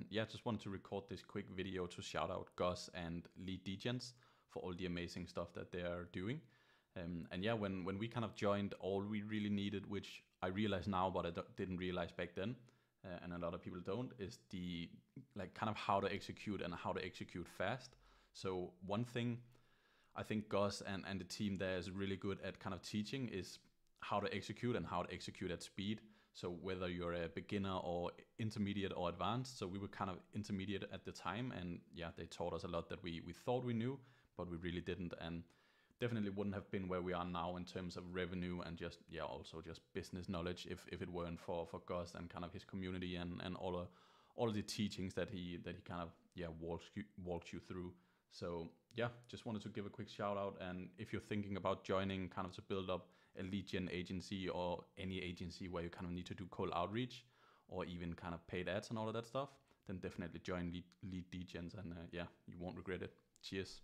Yeah, just wanted to record this quick video to shout out Gus and Lead Degens for all the amazing stuff that they are doing. And yeah, when we kind of joined, all we really needed, which I realize now, but I didn't realize back then, and a lot of people don't, is the like kind of how to execute and how to execute fast. So one thing I think Gus and the team there is really good at kind of teaching is how to execute and how to execute at speed. So whether you're a beginner or intermediate or advanced, so we were kind of intermediate at the time, and yeah, they taught us a lot that we thought we knew, but we really didn't, and definitely wouldn't have been where we are now in terms of revenue and just also just business knowledge if it weren't for Gus and kind of his community and all of the teachings that he kind of walked you through. So yeah, just wanted to give a quick shout out. And if you're thinking about joining kind of to build up a lead gen agency or any agency where you kind of need to do cold outreach or even kind of paid ads and all of that stuff, then definitely join Lead Degens, and yeah, you won't regret it. Cheers.